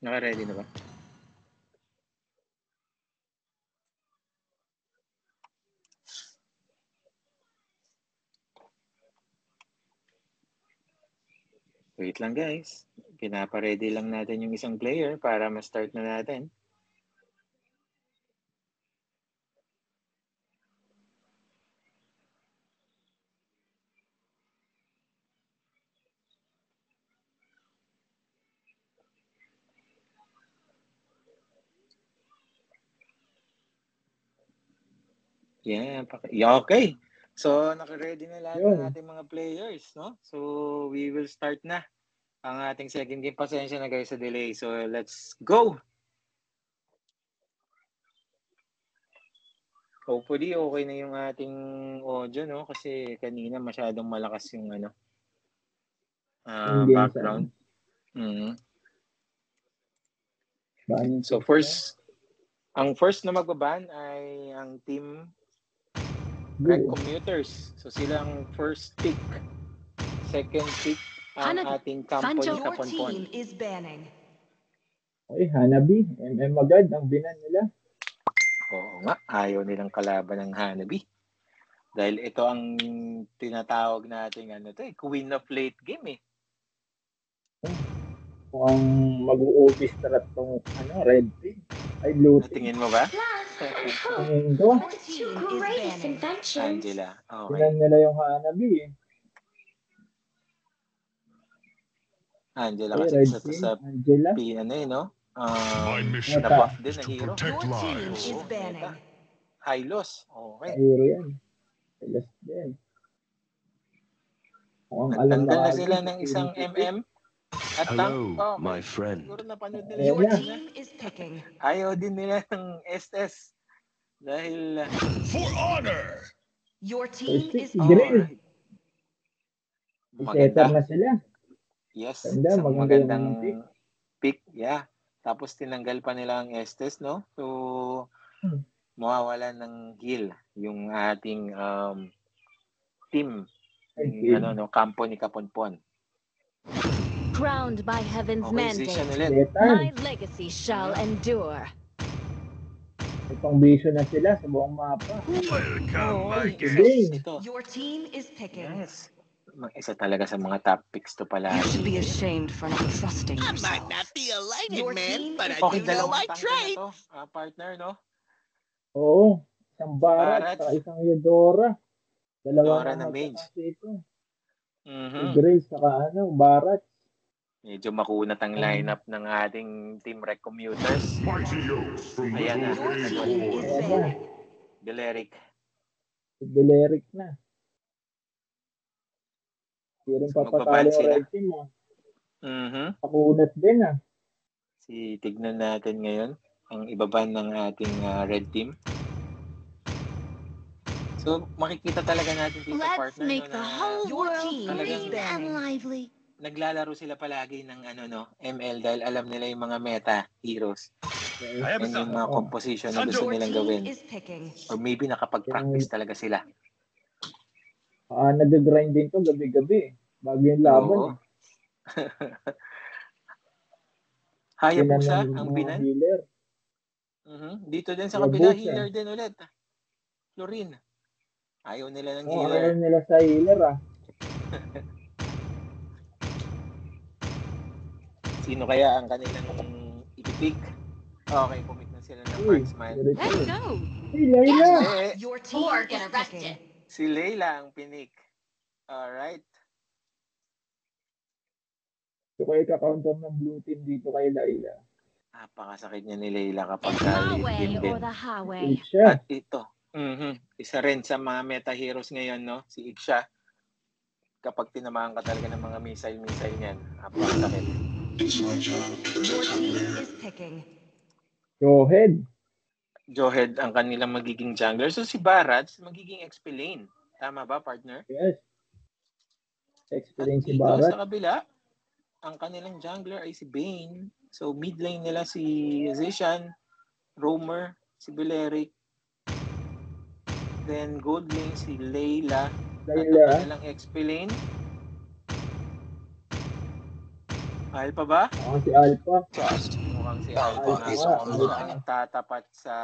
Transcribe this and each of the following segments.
Naka-ready na ba? Wait lang guys. Pinapa-ready lang natin yung isang player para ma-start na natin. Yeah, okay. So, naka-ready na lahat ng ating mga players, no? So, we will start na ang ating second game. Pasensya na guys sa delay. So, let's go! Hopefully, okay na yung ating audio, no? Kasi kanina masyadong malakas yung background. So, ang first na magbaban ay ang team Rec Commuters. So, sila ang first pick. Second pick ang ating kampo ni Kaponpon. Ay, Hanabi. MM agad ang binan nila. Oo nga, ayaw nilang kalaban ng Hanabi. Dahil ito ang tinatawag nating Queen of Late Game eh. Mukhang mag-u-office na itong Red Team. Ay, Blue Team. Natingin mo ba? Tingin ko. Angela. Okay. Binan nila yung Hanabi eh. Angela kasi isa to sa no? Na-buff din na hero. Hylos. Okay. Hero yan. Hylos din. Nagtanggal na sila ng isang MM. At hello, my friend. Siguro napanood nila your team is picking. Ayaw din nila ng SS. Dahil... For honor! Your team is picking. Maganda na sila. Yes, magandang pick. Yeah. Tapos tinanggal pa nila ang Estes, no? So, mawawala ng heal yung ating team. Kampo ni Kaponpon. Crowned by heaven's mandate, my legacy shall endure. Itong vision na sila sa buong mapa. Welcome, my guest. Your team is picking. Yes. Isa talaga sa mga top picks to pala. You should be ashamed for not trusting yourself. I might not be a lighted man, but I do know my trade. Partner, no? Oo. Isang Barat at isang Eudora. Dora na mage. Grace saka Barat. Medyo makunat ang lineup ng ating Team Rec Commuters. Ayan na. Beleric. Beleric na. Hindi rin papatalo ang Red Team mo. Makunat din Tignan natin ngayon ang ibaban ng ating Red Team. So, makikita talaga natin dito, partner. Let's make the whole world green and lively. Naglalaro sila palagi ng ML dahil alam nila yung mga meta heroes. And yung mga composition na gusto nilang gawin. Or maybe nakapag-practice talaga sila. Nag-grind din to gabi-gabi. Bago yung laban. Hayabusa ang binan. Dito din sa kabila, healer din ulit. Florin. Ayaw nila ng healer. Ayaw nila sa healer Sino kaya ang kanilang ipipick? Okay, pumik na sila ng marksman. Let's go! Si Layla! Your team is picking. Si Layla ang pinik. Alright. So kayo ka-counter ng blue team dito kay Layla. Napakasakit niya ni Layla kapag lead team din. At ito. Isa rin sa mga meta heroes ngayon, no? Si Iksha. Kapag tinamaan ka talaga ng mga missile niyan, napakasakit. Your team is picking. Johed ang kanilang magiging jungler. So si Barat magiging XP lane. Tama ba, partner? Yes. XP lane si Barat. Sa Barat. kabila, ang kanilang jungler ay si Bane. So mid lane nila si Zishan, Roamer, si Beleric. Then gold lane si Layla. At ang kanilang XP lane Alpha ba? Mukhang si Alpha. Mukhang si Alpha nga. Alpha. Siya ang tatapat sa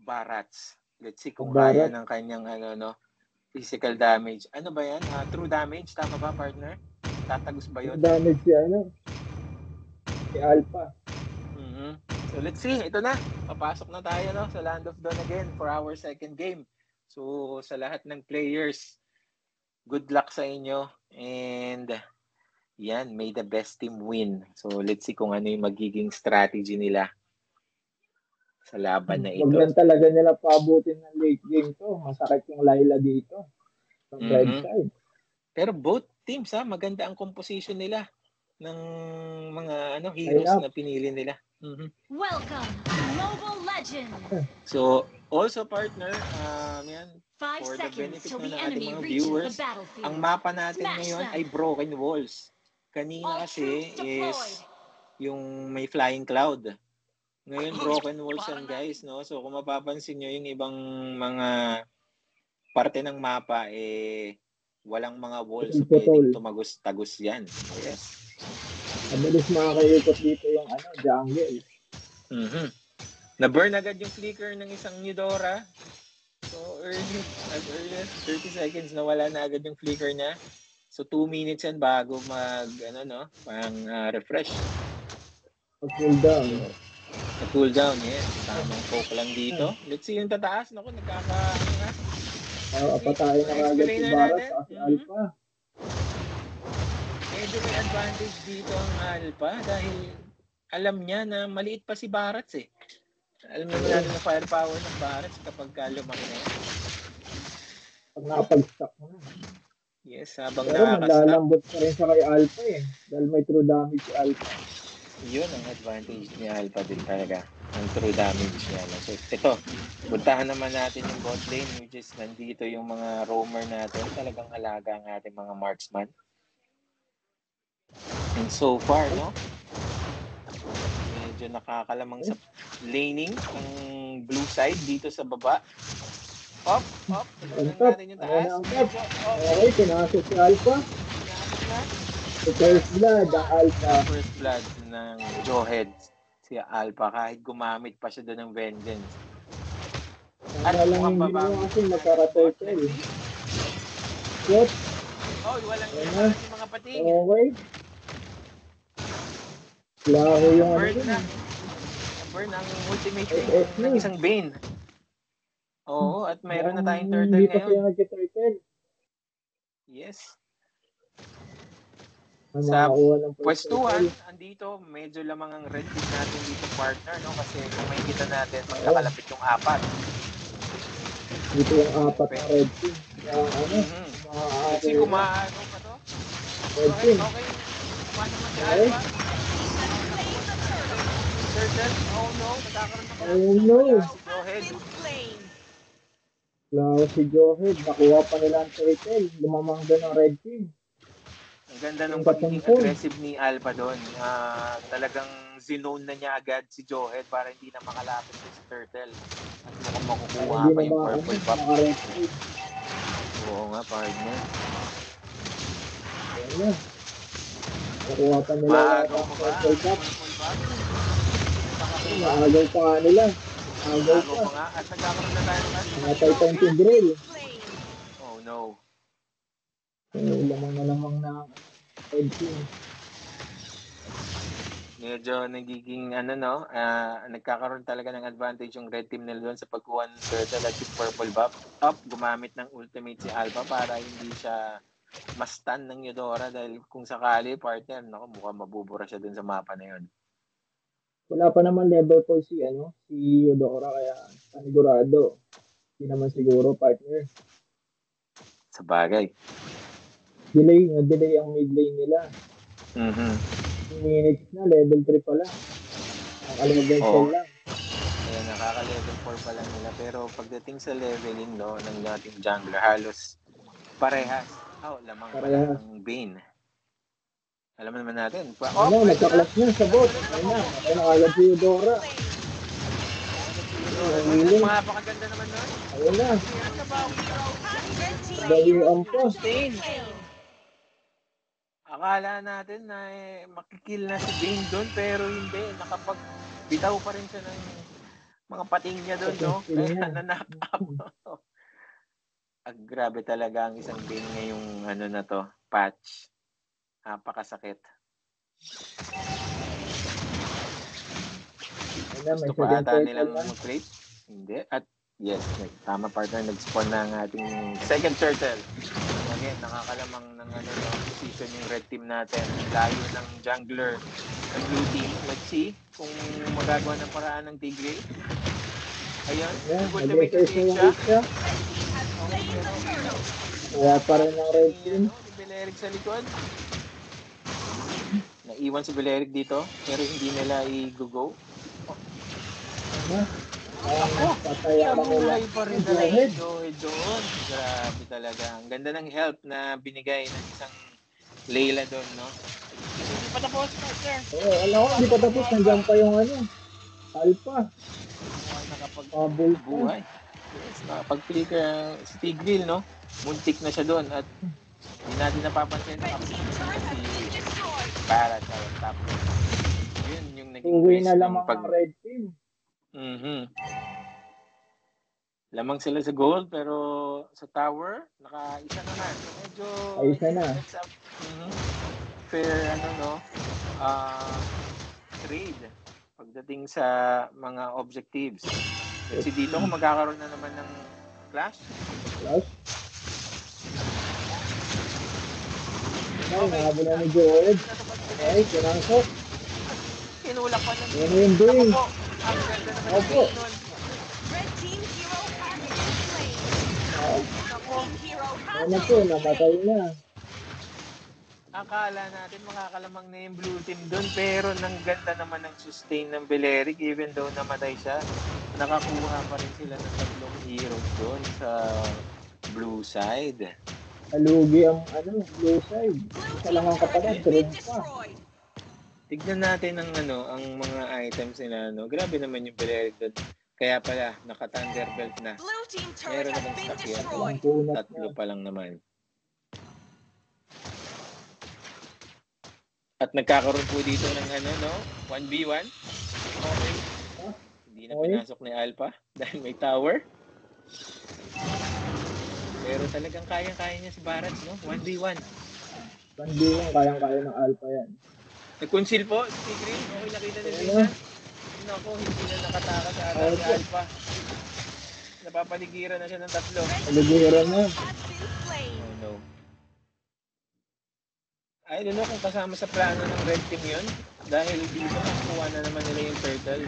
Barats. Let's see kung kaya ng kanyang physical damage. Ano ba yan? True damage? Tama ba, partner? Tatagos ba yun? True damage si Alpha. So let's see. Ito na. Papasok na tayo sa Land of Dawn again for our second game. So sa lahat ng players, good luck sa inyo. And yan, may the best team win. So let's see kung ano yung magiging strategy nila sa laban na ito. Huwag lang talaga nila paabutin ng late game to. Masakit yung Layla dito. From red side. Pero both teams maganda ang composition nila ng mga heroes na pinili nila. Welcome, Mobile Legend. So also partner, yan, 5 for the seconds benefit till ng the ating enemy mga reaches viewers, the battlefield. ang mapa natin Smash ngayon them. ay Broken Walls. Kanina All kasi troops deployed. is yung may flying cloud. Ngayon Broken Walls yan guys, no? So kung mapapansin nyo yung ibang mga parte ng mapa walang mga walls, so pwedeng tumagos-tagos yan. Yes. Mabilis makakaikot dito yung jungle. Na-burn agad yung flicker ng isang Eudora. So as early as 30 seconds nawala na agad yung flicker niya. So 2 minutes yan bago pang refresh. Cool down, yes. Tamang poke lang dito. Let's see yung tataas. Naku, patayin na agad si Barat at si Alpha. Medyo may advantage dito ang Alpha dahil alam niya na maliit pa si Barats Alam naman natin na firepower ng Barats kapag lumaki na yan. Pag nakapag-stack na. Yes, habang pero malalambot pa rin sa kay Alpha dahil may true damage si Alpha. Yun ang advantage ni Alpha din talaga. Ang true damage niya. So ito, puntahan naman natin yung bot lane which is nandito yung mga roamer natin. Talagang alaga ang ating mga marksman. And so far, medyo nakakalamang sa laning ang blue side dito sa baba. Up. Tignan natin yung taas. Okay, pinasok si Alpha. First blood, ang Alpha. First blood ng Jawhead. Si Alpha kahit gumamit pa siya doon ng vengeance. At walang hindi mo kasi magkaka-turtle. What? Walang yung mga pating. Okay. Laro yung burn ang ultimate ng isang Bane. Oo, at mayroon na tayong turtle ngayon. Hindi pa siya nag-turtle. Yes. Sa pwestuhan, andito, medyo lamang ang red team natin dito partner, kasi kung may kita natin, magkakalapit yung 4. Dito yung 4 na red team. Kasi kumaano pa to? Red team. Okay. Kumano mo si Alpha? Turtle? Oh no, nagkakaroon ng si Jawhead. Laro si Jawhead. Nakuha pa nila ang turtle. Lumamang doon ang red team. Ang ganda ng pagiging aggressive ni Alpha doon. Talagang zinone na niya agad si Jawhead para hindi na makalapit si Turtle. At mukhang makukuha pa yung purple buff. Oo nga, partner. Ayan na. Nakuha pa nila ang purple buff. Naagaw pa nga nila. Naagaw pa nga. At nagkakaroon na tayo ng natay pa yung drill. Oh no. Lamang na red team. Medyo nagiging nagkakaroon talaga ng advantage yung red team nila doon sa pagkuha ng turtle at yung purple buff. Gumamit ng ultimate si Alpha para hindi siya ma-stun ng Eudora dahil kung sakali partner, mukhang mabubura siya doon sa mapa na yun. Wala pa naman level 4 si Eudora kaya panigurado. Hindi naman siguro partner. Sa bagay. Delay ang mid lane nila. 2 minutes na, level 3 pala. Nakaka-level 4 lang. Kaya nakaka-level 4 pa lang nila. Pero pagdating sa leveling ng ating jungler, halos parehas. Lamang pala ng Bane. Alam naman natin. Nagka-clash na sa bot. Ayun na agad si Eudora. Napakaganda naman nun. Ayun na. Dali ang post. akala natin na makikil na si Bane doon, pero hindi. Nakapagbitaw pa rin siya ng mga pating niya doon, no? Kaya na-knock up. Grabe talaga ang isang Bane ngayong na to, patch. Napakasakit. Gusto pa ata nilang mag-create? Hindi. At yes, tama partner, nag-spawn na ang ating second turtle. Again, nakakalamang ng position yung red team natin. Layo ng jungler ng blue team. Let's see kung magagawa ng paraan ng Tigre. Ayun, ultimate siya. Kaya pa rin ng red team. Beleric sa likod. Naiwan si Beleric dito, pero hindi nila i-go. Nabuhay pa rin talaga doon. Grabe talaga. Ang ganda ng help na binigay ng isang Layla doon, no? Hindi pa tapos, partner. Oo, alam ko, hindi pa tapos. Nandiyan pa yung Alpha. Nakapag-buhay. Yes, nakapag-flicker si Tigreal, no? Muntik na siya doon at hindi natin napapansin para sa top. Yun yung naging uwi na lamang ang red team. Lamang sila sa gold, pero sa tower, naka-isa naman. Medyo isa na. Fair, trade pagdating sa mga objectives. Kasi dito, kung magkakaroon na naman ng clash. Nahabol na ni Joed. Okay, kinangkot. Tinulak pa ng yan yung doing. Ang ganda naman Opo. Red team hero has been slain. Hero has Ano namatay na. Akala natin makakalamang na yung blue team doon, pero nang ganda naman ng sustain ng Beleric, even though namatay siya, nakakuha pa rin sila ng 3 heroes doon sa blue side. Alugi ang blue side. Isa lang ang kapatid, drone pa. Tignan natin ang mga items nila, Grabe naman yung Beleric doon. Kaya pala, naka-Thunderbelt na. Meron naman stock yan. 3 pa lang naman. At nagkakaroon po dito ng 1v1. Okay. Hindi na pinasok ni Alpha dahil may tower. Pero talagang kaya-kaya niya si Barats, 1v1. 1v1, kayang-kaya ng Alpha yan. Nag-conceal po si Tigre. Okay, nakita ni Rina. Naku, hindi na nakatakas sa ata si Alpha. Napapaligiran na siya ng 3. Paligiran na. Oh no. I don't know kung kasama sa plano ng red team yun. Dahil dito nakuha na naman nila yung turtle,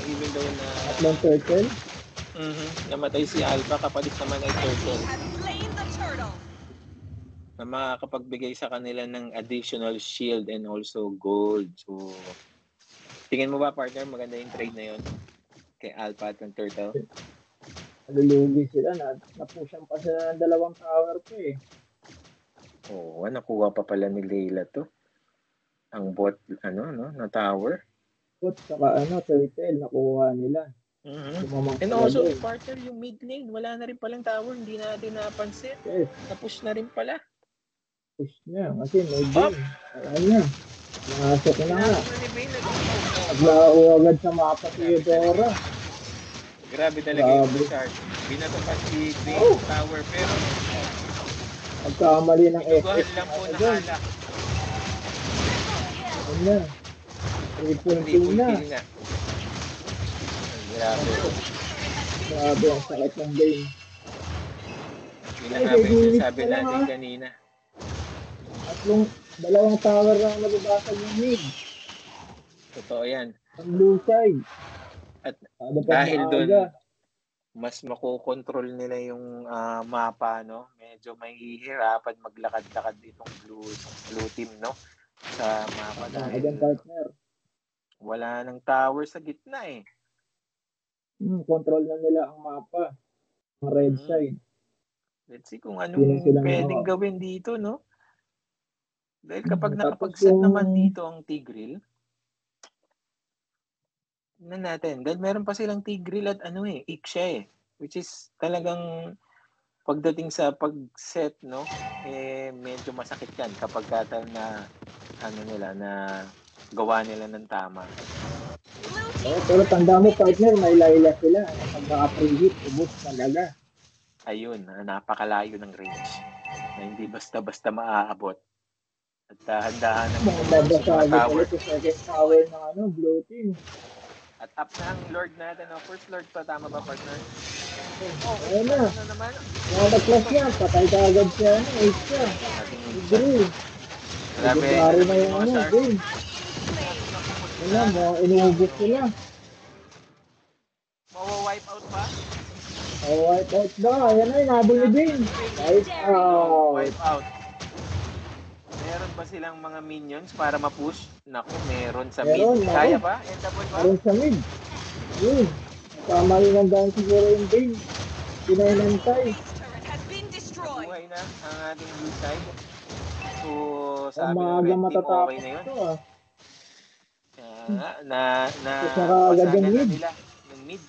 Even though na... Tatlong turtle? Namatay si Alpha, kapalit naman ay turtle. Na makakapagbigay sa kanila ng additional shield and also gold. So, tingin mo ba, partner, maganda yung trade na yun? Kay Alpha at ng turtle? Nalulugi sila. Napushan pa sila ng 2 tower pa eh. Oo, nakuha pa pala ni Layla to. Ang bot, na tower. Bot, saka turtle, nakuha nila. And also, partner, yung mid lane, wala na rin palang tower, hindi natin napansin. Yes. Tapos na rin pala. Push niya, kasi may game. Ayan na. Nakasok na nga. Naglao agad sa mapa si Eudora. Grabe talaga yung Richard. Binato pa si Green Tower, pero pagkamali ng effect lang po nahala. Ayan na. Triple kill na. Grabe. Grabe, ang sakit ng game. Yun ang sabi natin kanina. At 2 tower lang nababasag yung mid. Totoo yan. Ang blue side. At dahil doon, mas makokontrol nila yung mapa, Medyo may hihirapan maglakad-lakad itong blue team, sa mapa dahil wala nang tower sa gitna eh. Control na nila ang mapa. Ang red side. Let's see kung anong pwedeng gawin dito, Dahil kapag nakapag-set naman dito ang Tigreal, tignan natin. Dahil meron pa silang Tigreal at Ixia eh. Which is talagang pagdating sa pag-set, no, medyo masakit yan kapag na gawa nila ng tama. Pero tanda mo, partner, may layla sila. Pag naka-preheat, ubos talaga. Ayun, napakalayo ng range na hindi basta-basta maaabot. At dahan-dahan ng mga tower. Sa second tower ng blue team. At up na ang Lord natin. First Lord pa, tama ba, partner? Ayun na. Mga nag-clash niya, patay ka agad siya. Ace siya. Agree. Grabe. Na yung game. Wala, mga inuubos sila. Mawa-wipe out pa? Wipe out ba? Ayan na, inabol ni Bing. Wipe out. Wipe out. Meron ba silang mga minions para ma-push? Naku, meron sa mid. Kaya ba? Endable ba? Meron sa mid. Yun. Tama rin ang daan siguro yung Bing. Pinainantay. Buhay na ang ating blue side. So, sabi ng ng red team, okay na yun. Napasagan na nila yung mid.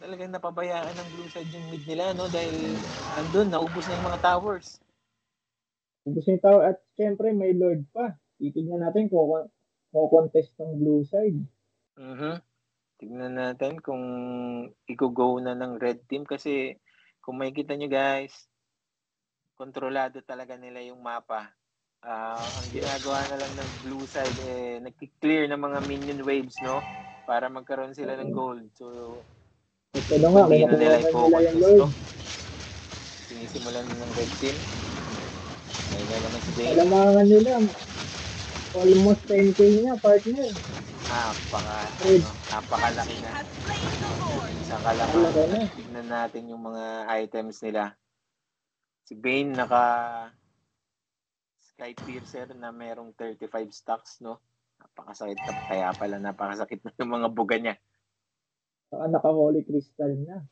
Talagang napabayaan ng blue side yung mid nila, no? Dahil andun, naubos na yung mga towers. Ubus na yung tower at syempre may Lord pa. Titignan natin kung contest ng blue side. Tignan natin kung i-go na ng red team kasi kung makikita nyo guys, kontrolado talaga nila yung mapa. Ang ginagawa na lang ng blue side, nag-clear ng mga minion waves, no? Para magkaroon sila ng gold. So, hindi na nila i-focus, no? Sinisimulan ng red team. Ayun na naman si Jane. Kalamangan nila. Almost 10k na, partner. Napakalaki na. Isang kalamangan. Tignan natin yung mga items nila. Si Bane naka Sky Piercer na merong 35 stacks, no? Napakasakit na. Kaya pala napakasakit na yung mga buga niya. Naka Holy Crystal na.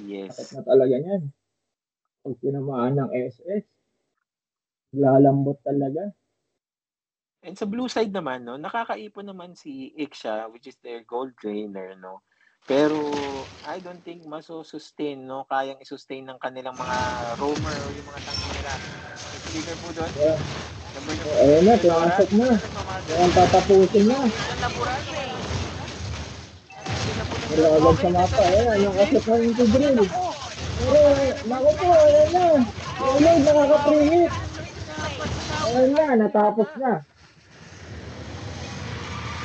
Yes. Sakit na talaga yan. Pag tinamaan ng SS, lalambot talaga. And sa blue side naman, no, nakakaipon naman si Iksha, which is their gold trainer, no. Pero I don't think maso-sustain, no, kayang i-sustain ng kanilang mga roamer o yung mga tank nila. Speaker po doon. Yeah. Ayun na, pinasok na. Ayun, tatapusin na. Wala agad sa mapa. Ayun, nakasok na yung Tidril. Pero, naku po, ayun na. Ayun, nakaka-preheat. Ayun na, natapos na.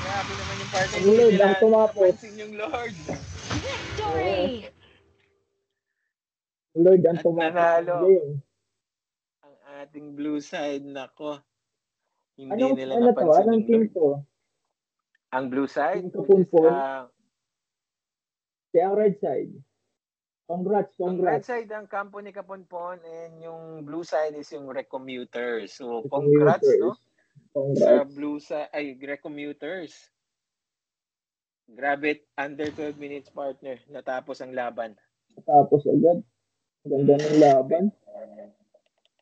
Grabe naman yung party nila. Ang tumapos. Yung Lord. Victory! Lord, ang tumapos. Nanalo. Ang ating blue side, nako. Hindi nila napansin anong team to? Ang blue side? Team Kapunpon? Kaya ang red side? Congrats. Ang red side ang kampo ni Kapunpon and yung blue side is yung Recommuters. So, congrats, no? Congrats. Sa blue side, Recommuters. Grabe, under 12 minutes, partner. Natapos ang laban. Natapos agad. Ganda ng laban.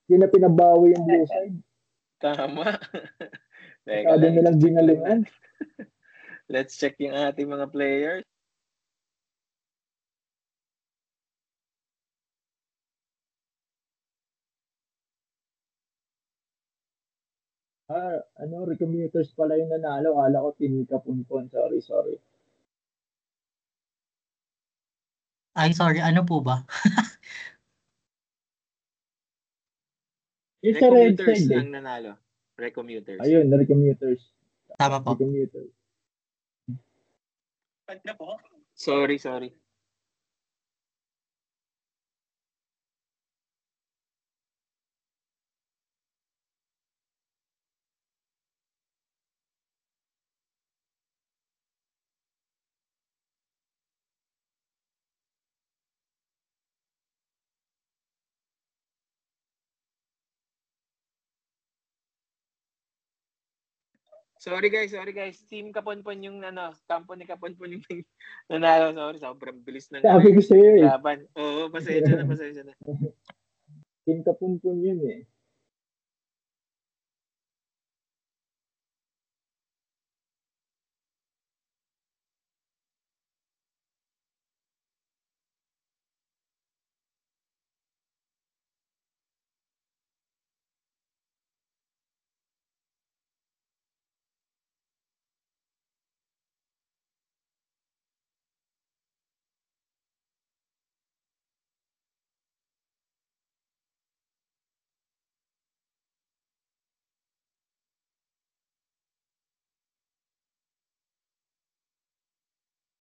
Hindi na pinabawi yung blue side. Tama. Teka lang, nilang binalingan. Let's check yung ating mga players. Recommuters pala yung nanalo. Kala ko team Kapunpon. Sorry. Ay, sorry. Ano po ba? Yung sa red side ang nanalo. Recommuters. Ayun, Recommuters. Tama po. Recommuters. Sorry. Sorry guys. Team Kaponpon yung kampo ni Kaponpon yung nanalo. Sorry, sobrang bilis ng Sabi ko sa'yo laban. Oo, pasensya na. Team Kaponpon yun eh.